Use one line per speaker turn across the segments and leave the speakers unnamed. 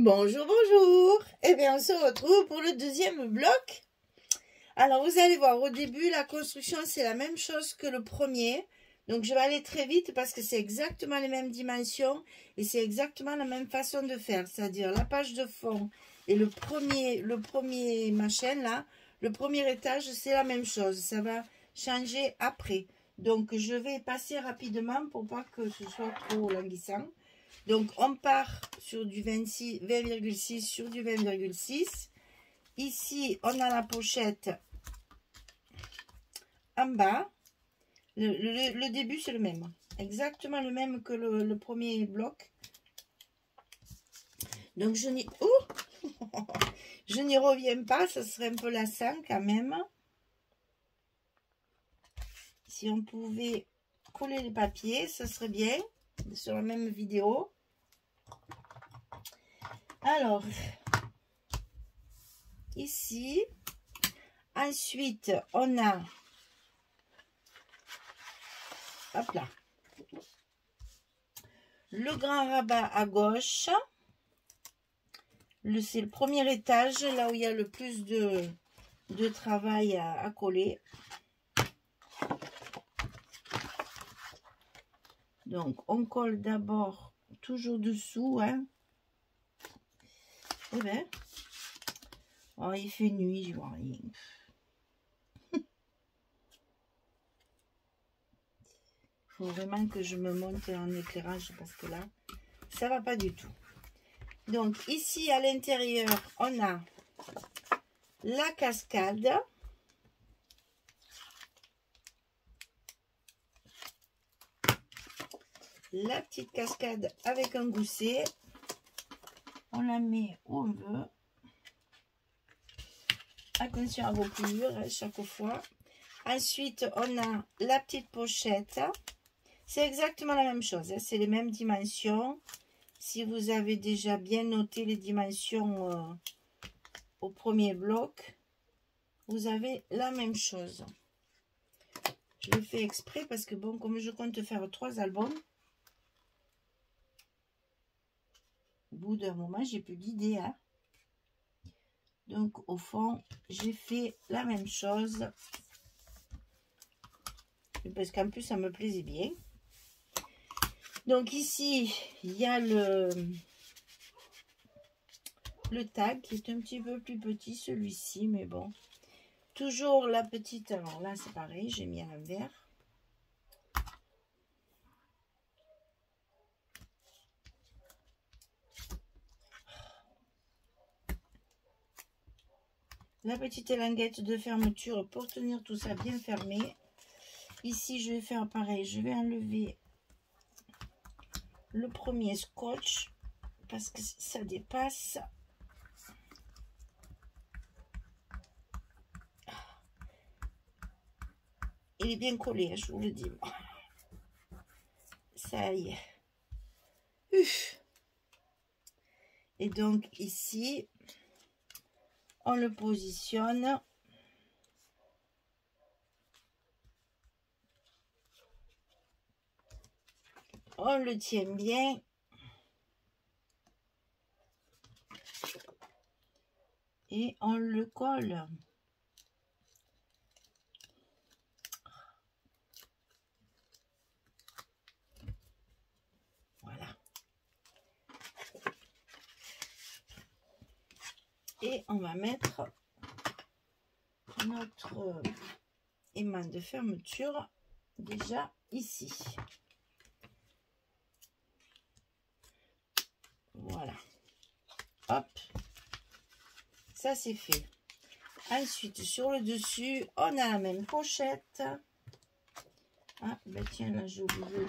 Bonjour, bonjour. Eh bien, on se retrouve pour le deuxième bloc. Alors, vous allez voir, au début, la construction, c'est la même chose que le premier. Donc, je vais aller très vite parce que c'est exactement les mêmes dimensions et c'est exactement la même façon de faire. C'est-à-dire la page de fond et le premier machin, là, le premier étage, c'est la même chose. Ça va changer après. Donc, je vais passer rapidement pour pas que ce soit trop languissant. Donc, on part sur du 20,6 sur du 20,6. Ici, on a la pochette en bas. Le début, c'est le même. Exactement le même que le premier bloc. Donc, je n'y reviens pas. Ça serait un peu lassant quand même. Si on pouvait coller les papiers, ça serait bien. Sur la même vidéo. Alors, ici, ensuite, on a, hop là, le grand rabat à gauche. C'est le premier étage, là où il y a le plus de travail à coller. Donc, on colle d'abord toujours dessous, hein. Eh bien, oh, il fait nuit, je vois rien. Il faut vraiment que je me monte en éclairage parce que là, ça va pas du tout. Donc, ici, à l'intérieur, on a la cascade. La petite cascade avec un gousset. On la met où on veut. Attention à vos pliures à chaque fois. Ensuite, on a la petite pochette. C'est exactement la même chose. Hein. C'est les mêmes dimensions. Si vous avez déjà bien noté les dimensions au premier bloc, vous avez la même chose. Je le fais exprès parce que bon, comme je compte faire 3 albums, au bout d'un moment, j'ai plus d'idées. Hein. Donc, au fond, j'ai fait la même chose. Parce qu'en plus, ça me plaisait bien. Donc, ici, il y a le tag qui est un petit peu plus petit, celui-ci. Mais bon, toujours la petite... Alors là, c'est pareil, j'ai mis à l'envers. La petite languette de fermeture pour tenir tout ça bien fermé. Ici, je vais faire pareil. Je vais enlever le premier scotch parce que ça dépasse. Il est bien collé, je vous le dis. Ça y est. Uf. Et donc ici, on le positionne. On le tient bien. Et on le colle. Voilà. Et on va mettre notre aimant de fermeture déjà ici. Voilà. Hop. Ça, c'est fait. Ensuite, sur le dessus, on a la même pochette. Ah, ben tiens, là, j'ai oublié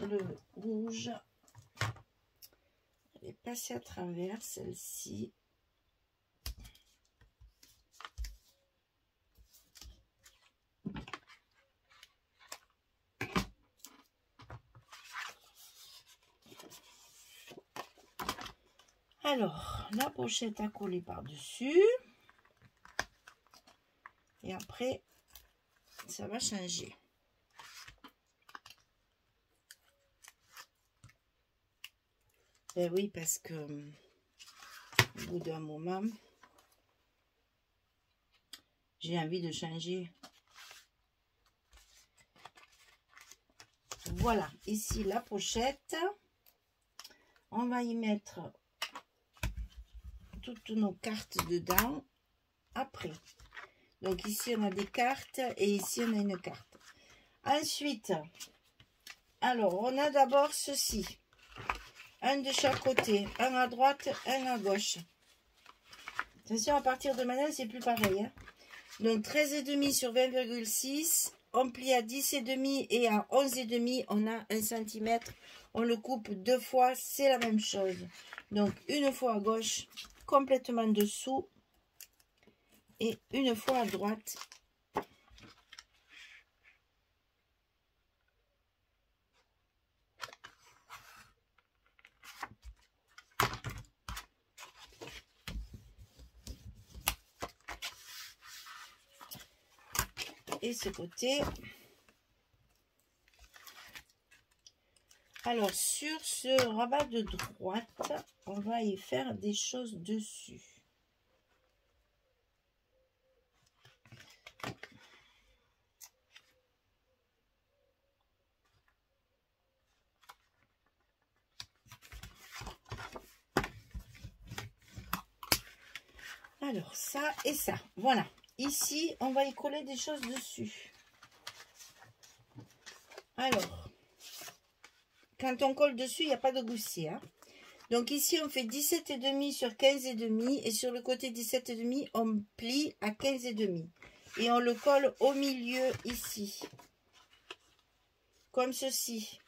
le rouge. Elle est passée à travers, celle-ci. Alors, la pochette à coller par-dessus. Et après, ça va changer. Ben oui, parce que Au bout d'un moment, j'ai envie de changer. Voilà, ici la pochette. On va y mettre toutes nos cartes dedans après. Donc ici on a des cartes et ici on a une carte. Ensuite, alors on a d'abord ceci. Un de chaque côté, un à droite, un à gauche. Attention, à partir de maintenant c'est plus pareil. Hein. Donc 13,5 sur 20,6. On plie à 10,5 et à 11,5, on a 1 cm. On le coupe 2 fois, c'est la même chose. Donc, une fois à gauche, complètement dessous. Et une fois à droite. Et ce côté. Alors, sur ce rabat de droite, on va y faire des choses dessus. Alors, ça et ça. Voilà. Ici, on va y coller des choses dessus. Alors, quand on colle dessus, il n'y a pas de gousset. Hein. Donc ici, on fait 17,5 sur 15,5 et sur le côté 17,5, on plie à 15,5. Et on le colle au milieu ici. Comme ceci.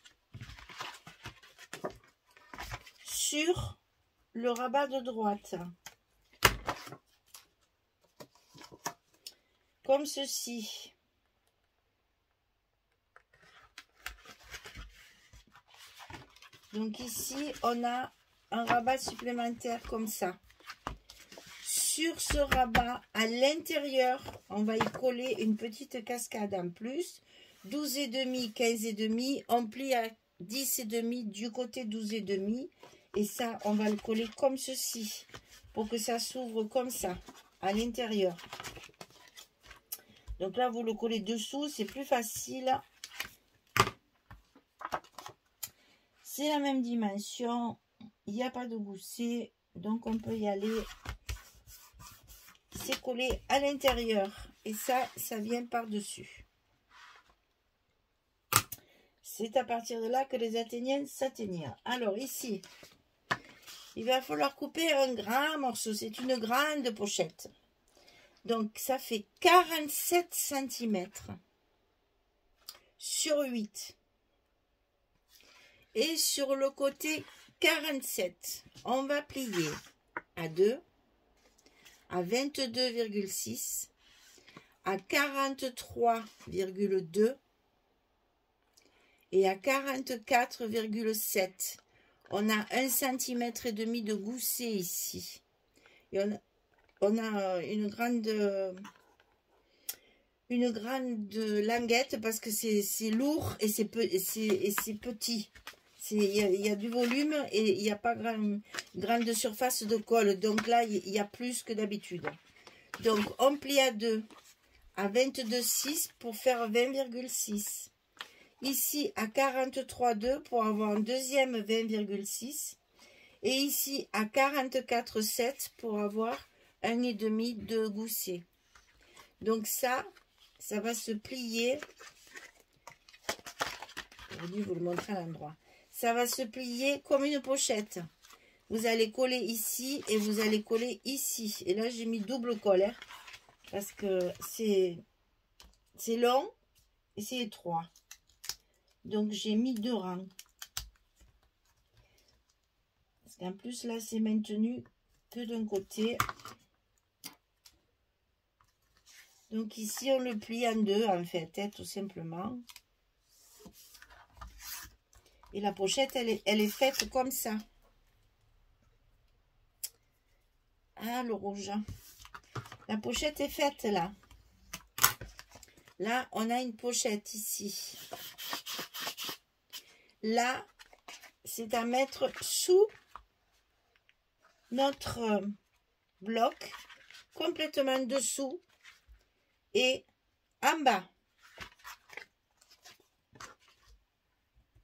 Sur le rabat de droite. Comme ceci. Donc ici, on a un rabat supplémentaire comme ça. Sur ce rabat, à l'intérieur, on va y coller une petite cascade en plus. 12,5, 15,5, on plie à 10,5 du côté 12,5. Et ça, on va le coller comme ceci, pour que ça s'ouvre comme ça, à l'intérieur. Donc là, vous le collez dessous, c'est plus facile. C'est la même dimension, il n'y a pas de gousset, donc on peut y aller. C'est collé à l'intérieur et ça vient par-dessus. C'est à partir de là que les Athéniennes s'atteignirent. Alors ici, il va falloir couper un grand morceau, c'est une grande pochette. Donc ça fait 47 cm sur 8. Et sur le côté 47, on va plier à 2, à 22,6, à 43,2 et à 44,7. On a 1,5 cm de gousset ici. Et on a une grande languette parce que c'est lourd et c'est petit. Il y a du volume et il n'y a pas grande surface de colle. Donc là, il y a plus que d'habitude. Donc, on plie à 2 à 22,6 pour faire 20,6. Ici, à 43,2 pour avoir un deuxième 20,6. Et ici, à 44,7 pour avoir 1,5 de gousset. Donc ça va se plier. J'aurais dû vous le montrer à l'endroit. Ça va se plier comme une pochette. Vous allez coller ici et vous allez coller ici. Et là, j'ai mis double colle. Hein, parce que c'est long et c'est étroit. Donc, j'ai mis 2 rangs. Parce qu'en plus, là, c'est maintenu que d'un côté. Donc, ici, on le plie en 2, en fait, hein, tout simplement. Et la pochette, elle est faite comme ça. Ah, le rouge. La pochette est faite là. Là, on a une pochette ici. Là, c'est à mettre sous notre bloc complètement dessous et en bas.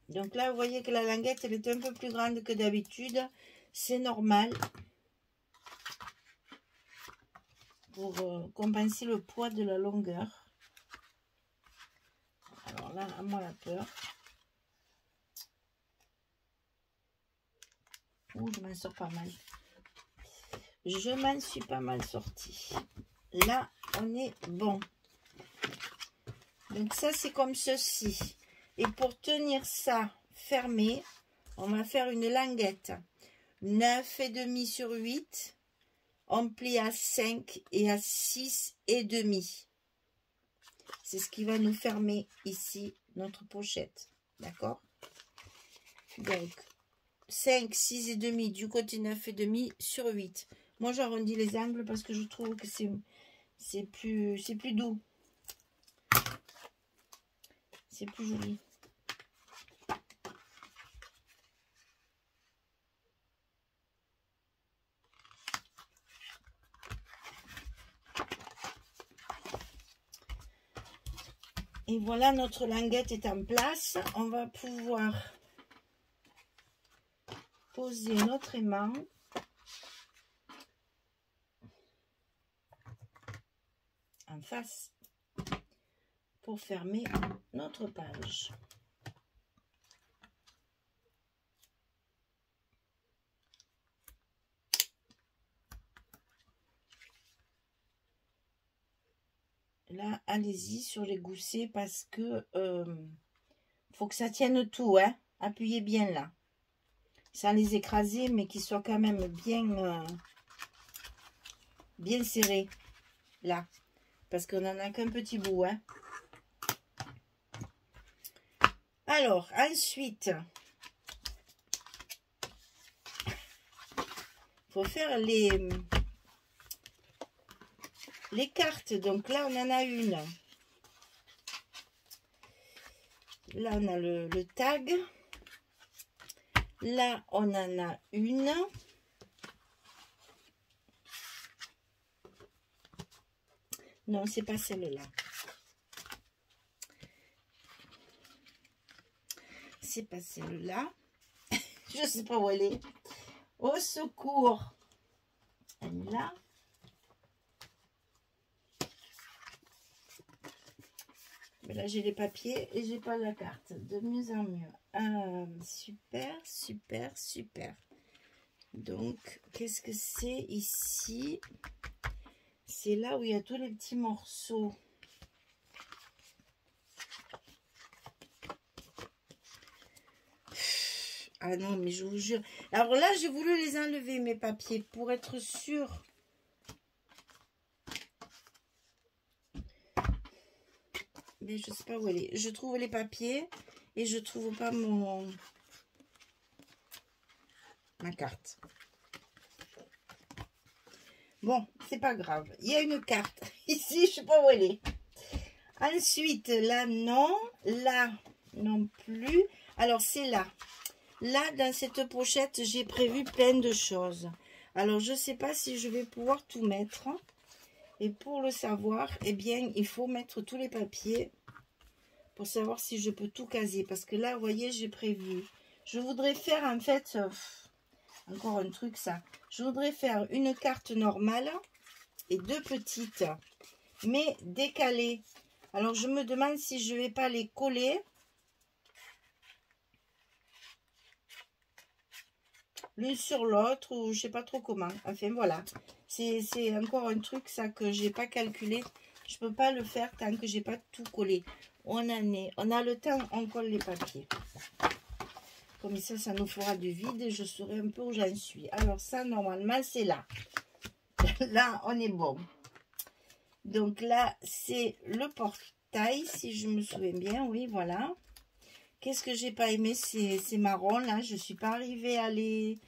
Donc là, vous voyez que la languette, elle est un peu plus grande que d'habitude. C'est normal pour compenser le poids de la longueur. Alors là, à moi la peur. Ouh, je m'en sors pas mal. Je m'en suis pas mal sortie. Là, on est bon. Donc ça, c'est comme ceci. Et pour tenir ça fermé, on va faire une languette. 9,5 sur 8. On plie à 5 et à 6,5. C'est ce qui va nous fermer ici notre pochette. D'accord? Donc, 5, 6,5 du côté 9,5 sur 8. Moi, j'arrondis les angles parce que je trouve que c'est plus doux. C'est plus joli. Et voilà, notre languette est en place. On va pouvoir poser notre aimant. En face pour fermer notre page. Là, allez-y sur les goussets parce que faut que ça tienne tout, hein. Appuyez bien là. Sans les écraser, mais qu'ils soient quand même bien serrés. Là. Parce qu'on n'en a qu'un petit bout, hein. Alors, ensuite, il faut faire les cartes. Donc là, on en a une. Là, on a le tag. Là, on en a une. Non, c'est pas celle-là. C'est pas celle-là. Je sais pas où elle est. Au secours. Elle est là. Mais là, j'ai les papiers et j'ai pas la carte. De mieux en mieux. Super, super, super. Donc, qu'est-ce que c'est ici? C'est là où il y a tous les petits morceaux. Ah non, mais je vous jure. Alors là, j'ai voulu les enlever, mes papiers, pour être sûre. Mais je sais pas où elle est. Je trouve les papiers et je trouve pas ma carte. Bon, c'est pas grave. Il y a une carte ici, je sais pas où elle est. Ensuite, là, non. Là, non plus. Alors, c'est là. Là, dans cette pochette, j'ai prévu plein de choses. Alors, je sais pas si je vais pouvoir tout mettre. Et pour le savoir, eh bien, il faut mettre tous les papiers pour savoir si je peux tout caser. Parce que là, vous voyez, j'ai prévu. Je voudrais faire, en fait, encore un truc, ça. Je voudrais faire une carte normale et deux petites, mais décalées. Alors, je me demande si je vais pas les coller. L'une sur l'autre, ou je sais pas trop comment. Enfin, voilà. C'est encore un truc, ça, que j'ai pas calculé. Je peux pas le faire tant que j'ai pas tout collé. On a le temps, on colle les papiers. Comme ça nous fera du vide et je saurai un peu où j'en suis. Alors ça, normalement, c'est là. Là, on est bon. Donc là, c'est le portail, si je me souviens bien. Oui, voilà. Qu'est-ce que j'ai pas aimé, ces marrons là. Je suis pas arrivée à les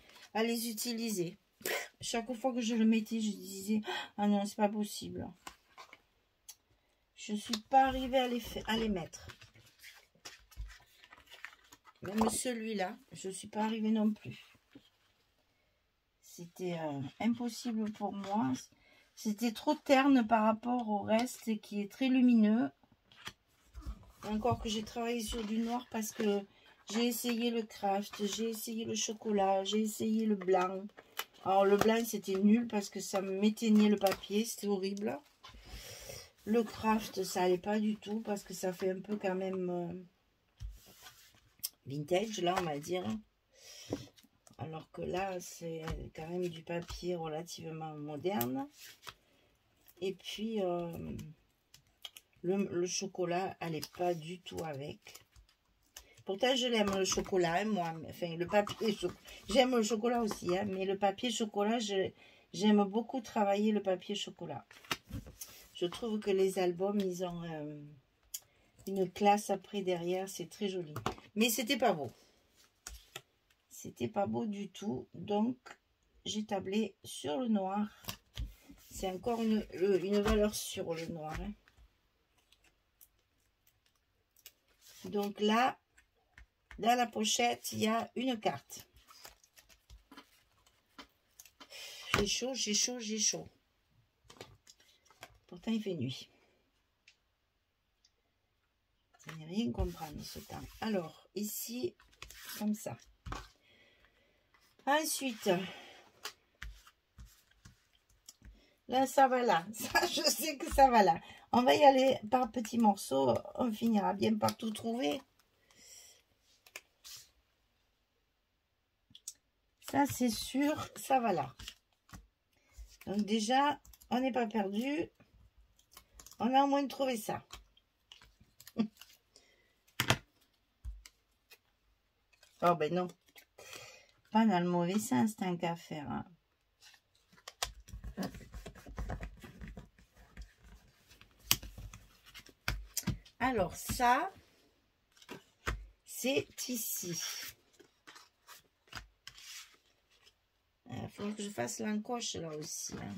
utiliser. Chaque fois que je le mettais, je disais, ah non, c'est pas possible. Je suis pas arrivée à les mettre. Même celui-là, je suis pas arrivée non plus. c'était impossible pour moi. C'était trop terne par rapport au reste qui est très lumineux. Encore que j'ai travaillé sur du noir parce que j'ai essayé le craft, j'ai essayé le chocolat, j'ai essayé le blanc. Alors le blanc c'était nul parce que ça m'éteignait le papier, c'était horrible. Le craft ça allait pas du tout parce que ça fait un peu quand même vintage là on va dire. Alors que là c'est quand même du papier relativement moderne. Et puis le chocolat allait pas du tout avec. Pourtant je l'aime le chocolat hein, moi, enfin le papier j'aime le chocolat aussi hein, mais le papier chocolat j'aime beaucoup travailler le papier chocolat. Je trouve que les albums ils ont une classe après derrière, c'est très joli, mais c'était pas beau, c'était pas beau du tout, donc j'ai tablé sur le noir. C'est encore une valeur sur le noir hein. Donc là dans la pochette il y a une carte. J'ai chaud, j'ai chaud, j'ai chaud. Pourtant il fait nuit. Ça n'est rien comprendre ce temps. Alors ici comme ça. Ensuite là ça va là. Ça je sais que ça va là. On va y aller par petits morceaux. On finira bien par tout trouver. Ça c'est sûr, ça va là. Donc déjà, on n'est pas perdu. On a au moins trouvé ça. Oh ben non. Pas dans le mauvais sens, c'est un qu'à faire. Hein. Alors ça, c'est ici. Il faut que je fasse l'encoche là aussi. Hein.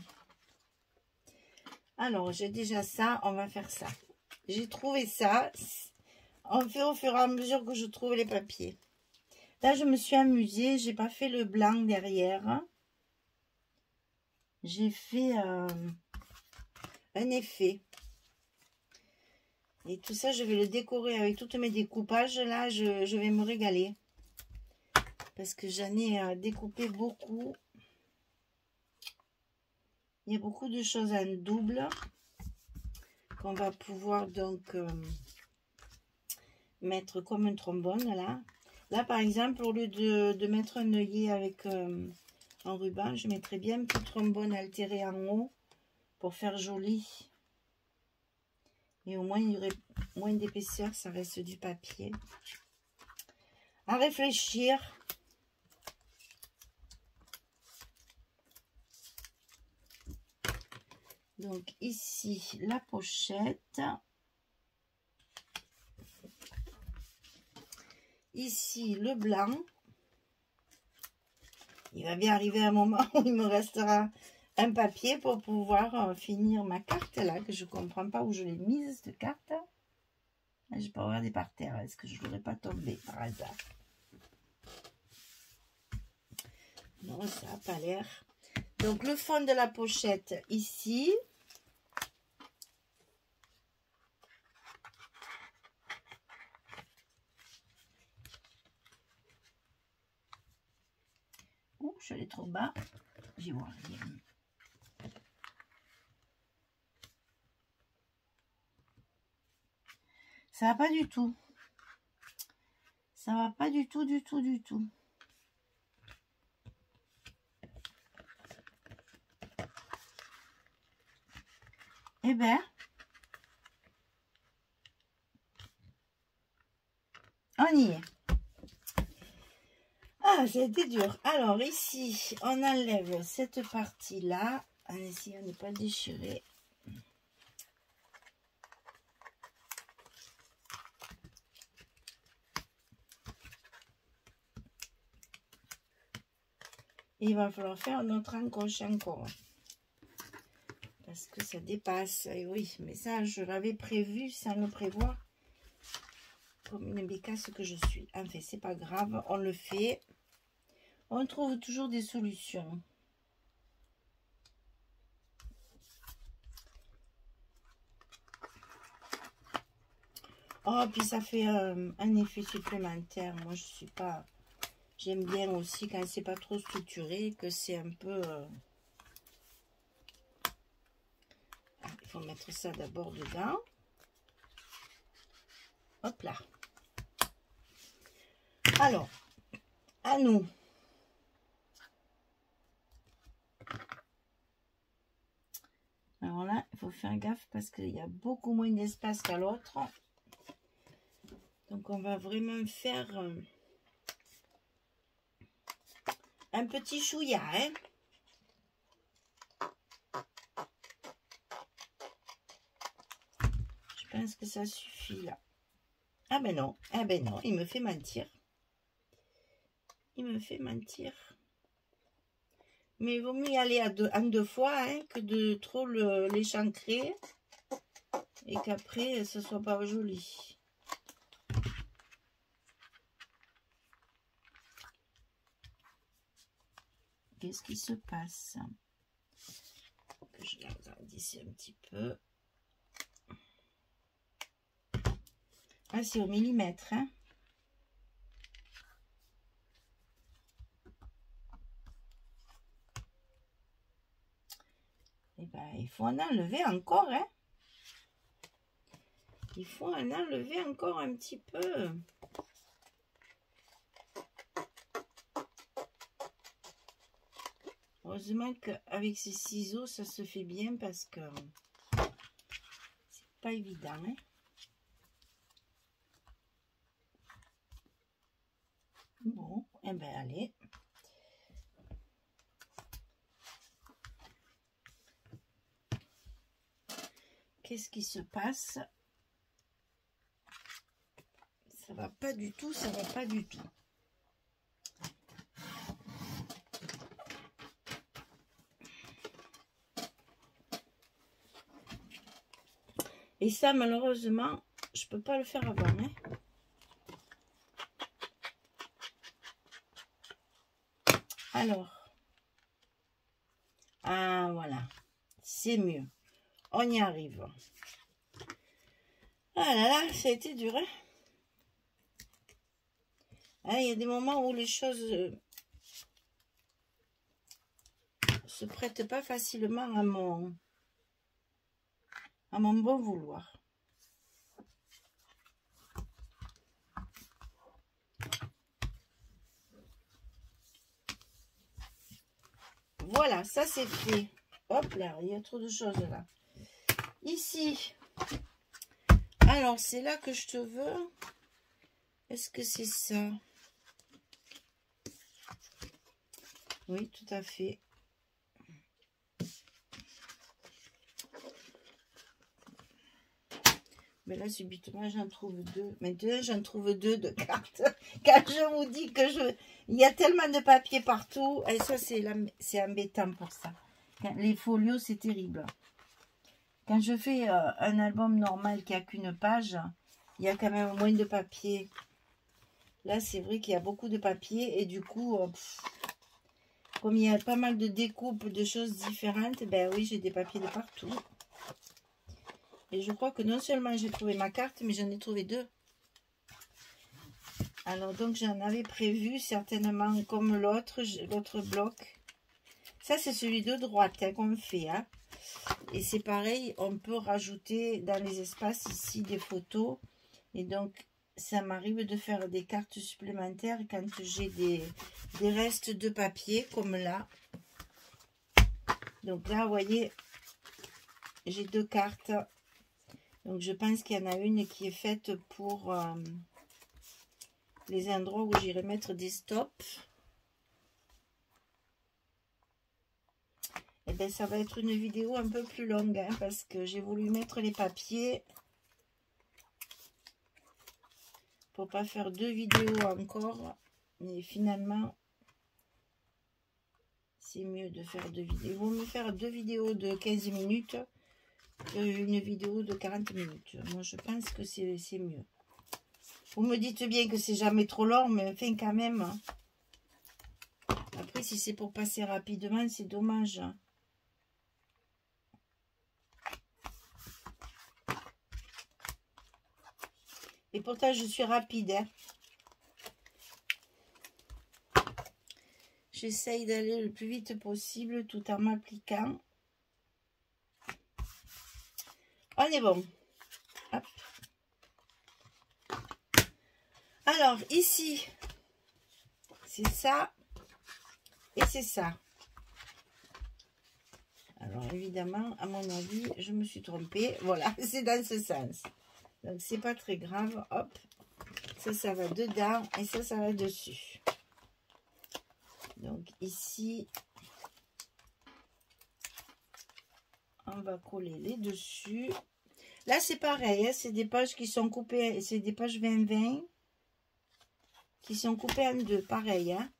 Alors, j'ai déjà ça. On va faire ça. J'ai trouvé ça. On fait au fur et à mesure que je trouve les papiers. Là, je me suis amusée. J'ai pas fait le blanc derrière. J'ai fait un effet. Et tout ça, je vais le décorer avec toutes mes découpages. Là, je vais me régaler. Parce que j'en ai découpé beaucoup. Il y a beaucoup de choses en double qu'on va pouvoir donc mettre comme un trombone là. Là par exemple, au lieu de mettre un œillet avec un ruban, je mettrais bien un petit trombone altéré en haut pour faire joli. Et au moins il y aurait moins d'épaisseur, ça reste du papier. À réfléchir. Donc ici la pochette, ici le blanc. Il va bien arriver un moment où il me restera un papier pour pouvoir finir ma carte là, que je comprends pas où je l'ai mise cette carte. Je peux regarder par terre, est-ce que je ne l'aurais pas tombé par hasard? Non, ça n'a pas l'air. Donc le fond de la pochette ici. Ouh, je l'ai trop bas. J'y vois rien. Ça va pas du tout. Ça va pas du tout, du tout, du tout. Eh ben, on y est. Ah, c'était dur. Alors ici, on enlève cette partie-là en essayant de ne pas déchirer. Et il va falloir faire notre encoche encore. Parce que ça dépasse. Et oui, mais ça, je l'avais prévu sans le prévoir. Comme une bécasse que je suis. Enfin, c'est pas grave, on le fait. On trouve toujours des solutions. Oh, puis ça fait un effet supplémentaire. Moi, je suis pas... J'aime bien aussi quand c'est pas trop structuré, que c'est un peu... Il faut mettre ça d'abord dedans. Hop là. Alors, à nous. Alors là, il faut faire gaffe parce qu'il y a beaucoup moins d'espace qu'à l'autre. Donc, on va vraiment faire un petit chouïa, hein. Je pense que ça suffit là. Ah ben non, il me fait mentir. Il me fait mentir. Mais il vaut mieux y aller en deux fois, hein, que de trop l'échancrer et qu'après ce soit pas joli. Qu'est-ce qui se passe? Que je la regarde ici un petit peu. Ah, c'est au millimètre, hein. Et ben, il faut en enlever encore, hein. Il faut en enlever encore un petit peu. Heureusement qu'avec ces ciseaux, ça se fait bien parce que c'est pas évident, hein. Bon, et ben allez. Qu'est-ce qui se passe? Ça va pas du tout, ça va pas du tout. Et ça, malheureusement, je peux pas le faire avant, hein. Alors, ah voilà, c'est mieux. On y arrive. Ah là là, ça a été dur, hein. Ah, il y a des moments où les choses se prêtent pas facilement à mon bon vouloir. Voilà, ça c'est fait. Hop là, il y a trop de choses là. Ici, alors c'est là que je te veux. Est-ce que c'est ça? Oui, tout à fait. Mais là, subitement, j'en trouve deux. Maintenant, j'en trouve deux de cartes. Quand je vous dis que il y a tellement de papier partout. Et ça, c'est embêtant pour ça. Les folios, c'est terrible. Quand je fais un album normal qui n'a qu'une page, il y a quand même moins de papier. Là, c'est vrai qu'il y a beaucoup de papier. Et du coup, comme il y a pas mal de découpes, de choses différentes, ben oui, j'ai des papiers de partout. Et je crois que non seulement j'ai trouvé ma carte, mais j'en ai trouvé deux. Alors donc j'en avais prévu certainement comme l'autre bloc. Ça c'est celui de droite hein, qu'on fait. Hein. Et c'est pareil, on peut rajouter dans les espaces ici des photos. Et donc ça m'arrive de faire des cartes supplémentaires quand j'ai des restes de papier comme là. Donc là vous voyez, j'ai deux cartes. Donc, je pense qu'il y en a une qui est faite pour les endroits où j'irai mettre des stops. Et bien, ça va être une vidéo un peu plus longue, hein, parce que j'ai voulu mettre les papiers pour pas faire deux vidéos encore. Mais finalement, c'est mieux de faire deux vidéos. Ils vont me faire deux vidéos de 15 minutes. Une vidéo de 40 minutes. Moi, je pense que c'est mieux. Vous me dites bien que c'est jamais trop long, mais enfin, quand même. Après, si c'est pour passer rapidement, c'est dommage. Et pourtant, je suis rapide. Hein. J'essaye d'aller le plus vite possible tout en m'appliquant. On est bon. Hop. Alors, ici, c'est ça et c'est ça. Alors, évidemment, à mon avis, je me suis trompée. Voilà, c'est dans ce sens. Donc, c'est pas très grave. Hop. Ça va dedans et ça va dessus. Donc, ici, on va coller les dessus. Là, c'est pareil. Hein, c'est des pages qui sont coupées. C'est des pages 20-20 qui sont coupées en deux. Pareil. Hein.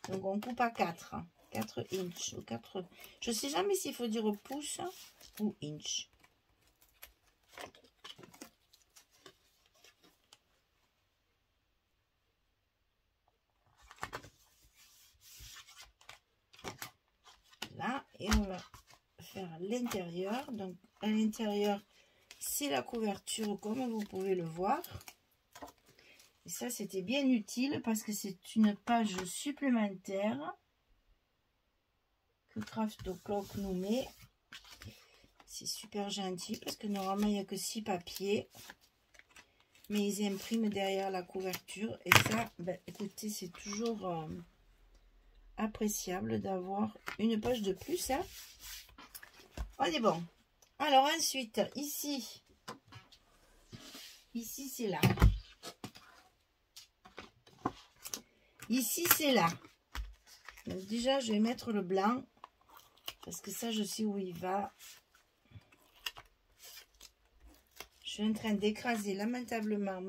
Donc, on coupe à 4. 4 inches ou 4. Je ne sais jamais s'il faut dire pouces ou inch. Là, et on va faire l'intérieur. Donc, à l'intérieur, c'est la couverture, comme vous pouvez le voir. Et ça, c'était bien utile parce que c'est une page supplémentaire que Craft O'Clock nous met. C'est super gentil parce que normalement, il n'y a que 6 papiers. Mais ils impriment derrière la couverture. Et ça, ben, écoutez, c'est toujours appréciable d'avoir une page de plus. Hein. On est bon. Alors ensuite, ici c'est là. Ici, c'est là. Donc déjà, je vais mettre le blanc. Parce que ça, je sais où il va. Je suis en train d'écraser lamentablement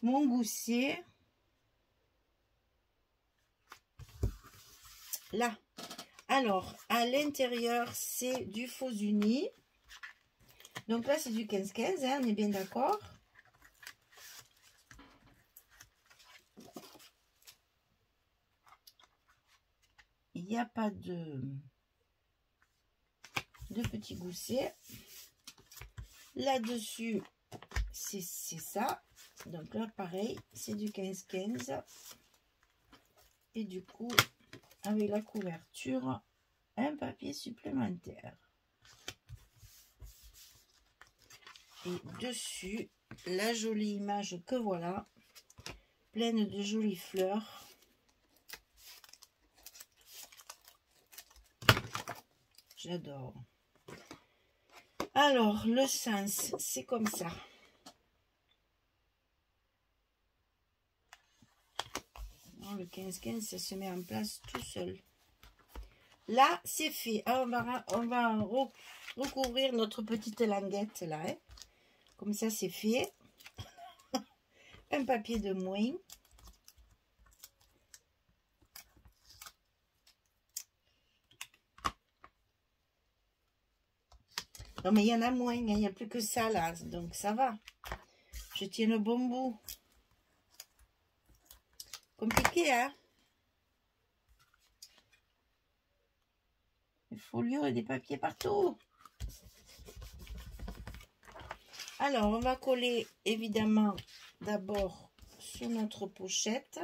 mon gousset. Là. Alors, à l'intérieur, c'est du faux uni. Donc là, c'est du 15-15, hein, on est bien d'accord. Il n'y a pas de petits goussets. Là-dessus, c'est ça. Donc là, pareil, c'est du 15-15. Et du coup, avec la couverture, un papier supplémentaire. Et dessus, la jolie image que voilà, pleine de jolies fleurs. J'adore. Alors, le sens, c'est comme ça. Non, le 15-15, ça se met en place tout seul. Là, c'est fait. Alors, on va recouvrir notre petite languette là. Hein. Comme ça, c'est fait. Un papier de moins. Non, mais il y en a moins. Il n'y a plus que ça là. Donc, ça va. Je tiens le bon bout. Compliqué, hein? Des folios et des papiers partout. Alors, on va coller évidemment d'abord sur notre pochette.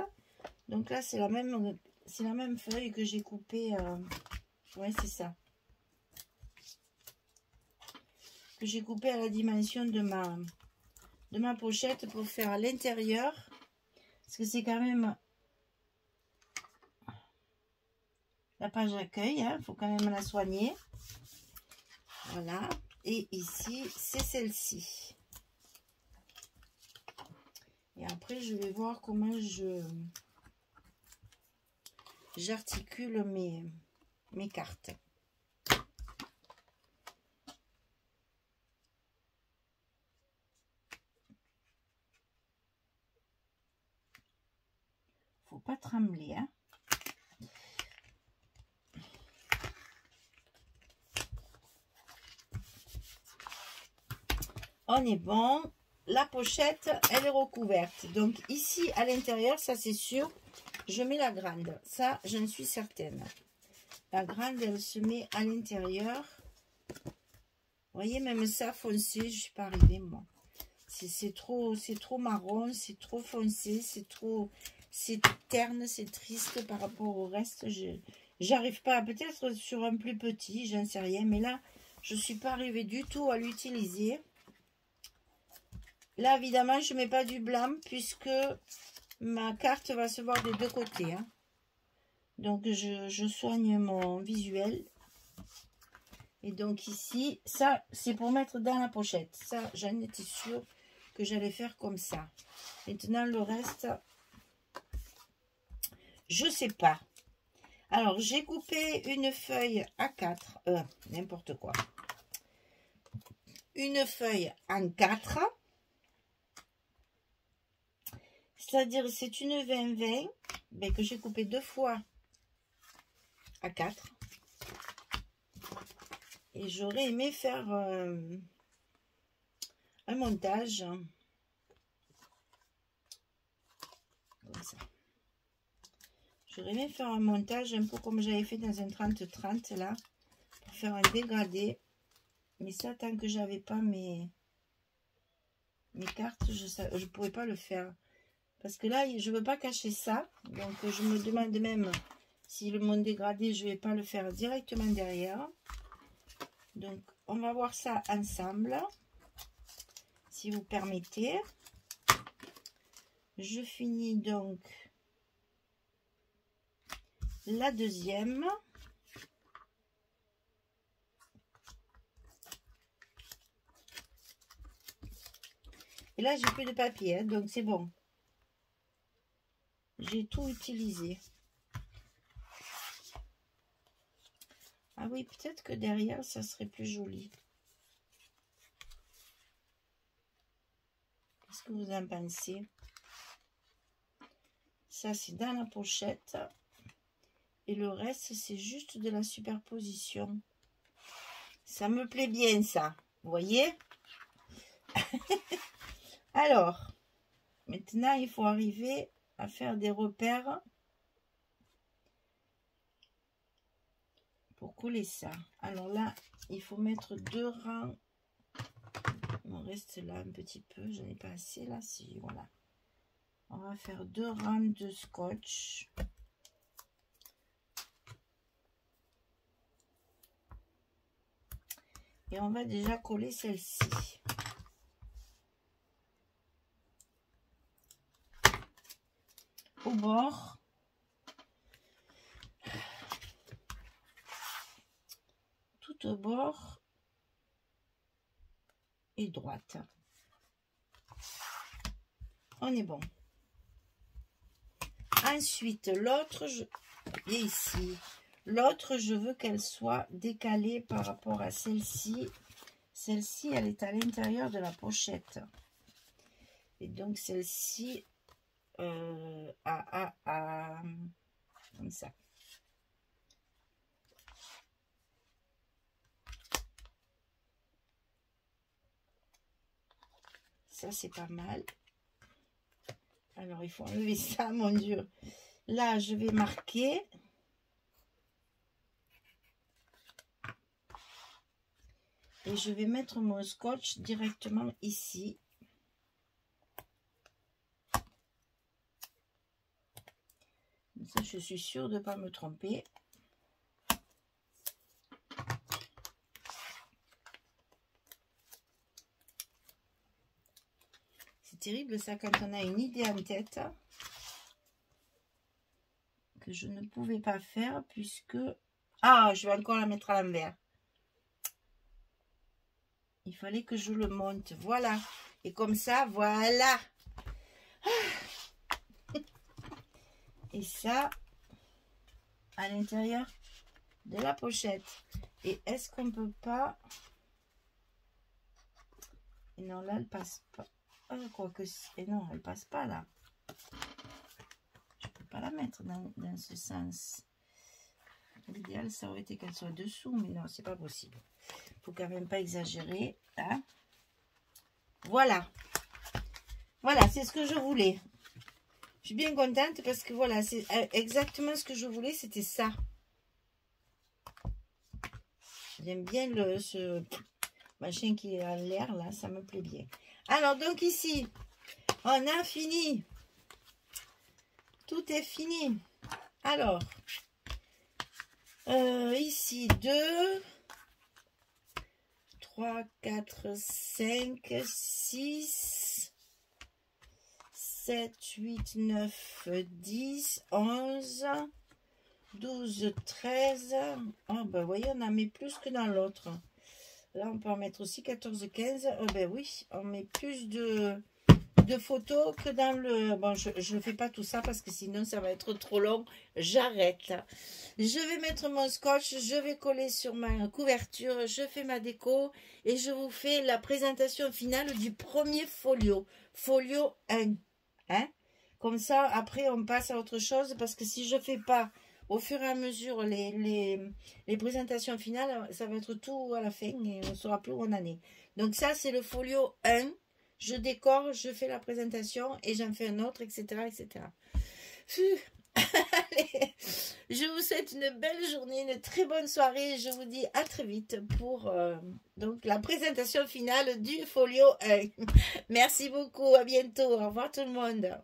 Donc là, c'est la même feuille que j'ai coupée. Ouais, c'est ça. Que j'ai coupée à la dimension de ma pochette pour faire à l'intérieur. Parce que c'est quand même la page d'accueil. Il faut quand même la soigner. Voilà. Et ici, c'est celle-ci. Et après, je vais voir comment j'articule mes cartes. Faut pas trembler, hein. On est bon. La pochette, elle est recouverte. Donc ici, à l'intérieur, ça c'est sûr, je mets la grande. Ça, j'en suis certaine. La grande, elle se met à l'intérieur. voyez, même ça foncé, je suis pas arrivée moi. C'est trop marron, c'est trop foncé, c'est terne, c'est triste par rapport au reste. J'arrive pas, peut-être sur un plus petit, j'en sais rien, mais là, je suis pas arrivée du tout à l'utiliser. Là, évidemment, je mets pas du blanc puisque ma carte va se voir des deux côtés. Hein. Donc, je soigne mon visuel. Et donc ici, ça, c'est pour mettre dans la pochette. Ça, j'en étais sûre que j'allais faire comme ça. Maintenant, le reste, je sais pas. Alors, j'ai coupé une feuille A4. N'importe quoi. Une feuille en 4. C'est-à-dire, c'est une 20-20 ben, que j'ai coupé 2 fois à 4. Et j'aurais aimé faire un montage. Comme ça. J'aurais aimé faire un montage un peu comme j'avais fait dans un 30-30 là. Pour faire un dégradé. Mais ça, tant que j'avais pas mes cartes, je pourrais pas le faire. Parce que là, je veux pas cacher ça. Donc, je me demande même si mon dégradé, je vais pas le faire directement derrière. Donc, on va voir ça ensemble. Si vous permettez. Je finis donc la deuxième. Et là, j'ai plus de papier, hein, donc c'est bon. J'ai tout utilisé. Ah oui, peut-être que derrière, ça serait plus joli. Qu'est-ce que vous en pensez? Ça, c'est dans la pochette. Et le reste, c'est juste de la superposition. Ça me plaît bien, ça. Vous voyez? Alors, maintenant, il faut arriver à faire des repères pour coller ça. Alors là, il faut mettre 2 rangs. On reste là un petit peu. Je n'en ai pas assez là. Si, voilà. On va faire 2 rangs de scotch. Et on va déjà coller celle-ci. Au bord. Tout au bord. Et droite. On est bon. Ensuite, l'autre, et ici. L'autre, je veux qu'elle soit décalée par rapport à celle-ci. Celle-ci, elle est à l'intérieur de la pochette. Et donc, celle-ci, comme ça. Ça, c'est pas mal. Alors, il faut enlever ça, mon Dieu. Là, je vais marquer. Et je vais mettre mon scotch directement ici. Comme ça, je suis sûre de ne pas me tromper. C'est terrible ça quand on a une idée en tête que je ne pouvais pas faire puisque... Ah, je vais encore la mettre à l'envers. Il fallait que je le monte. Voilà. Et comme ça, voilà. Et ça, à l'intérieur de la pochette. Et est-ce qu'on peut pas... Et non, là, elle passe pas. Oh, je crois que... Et non, elle passe pas là. Je peux pas la mettre dans ce sens. L'idéal, ça aurait été qu'elle soit dessous, mais non, c'est pas possible. Faut quand même pas exagérer. Hein. Voilà. Voilà, c'est ce que je voulais. Je suis bien contente parce que voilà, c'est exactement ce que je voulais, c'était ça. J'aime bien machin qui est en l'air, là, ça me plaît bien. Alors, donc ici, on a fini. Tout est fini. Alors, ici, 2, 3, 4, 5, 6, 7, 8, 9, 10, 11, 12, 13. Ah, ben, vous voyez, on en met plus que dans l'autre. Là, on peut en mettre aussi 14, 15. Oh, ben oui, on met plus de photos que dans le... Bon, je ne fais pas tout ça parce que sinon, ça va être trop long. J'arrête. Je vais mettre mon scotch, je vais coller sur ma couverture, je fais ma déco et je vous fais la présentation finale du premier folio. Folio 1. Hein? Comme ça, après, on passe à autre chose parce que si je ne fais pas au fur et à mesure les présentations finales, ça va être tout à la fin et on ne saura plus où on en est. Donc ça, c'est le folio 1. Je décore, je fais la présentation et j'en fais un autre, etc. etc. Allez, je vous souhaite une belle journée, une très bonne soirée. Je vous dis à très vite pour donc la présentation finale du folio 1. Merci beaucoup, à bientôt. Au revoir tout le monde.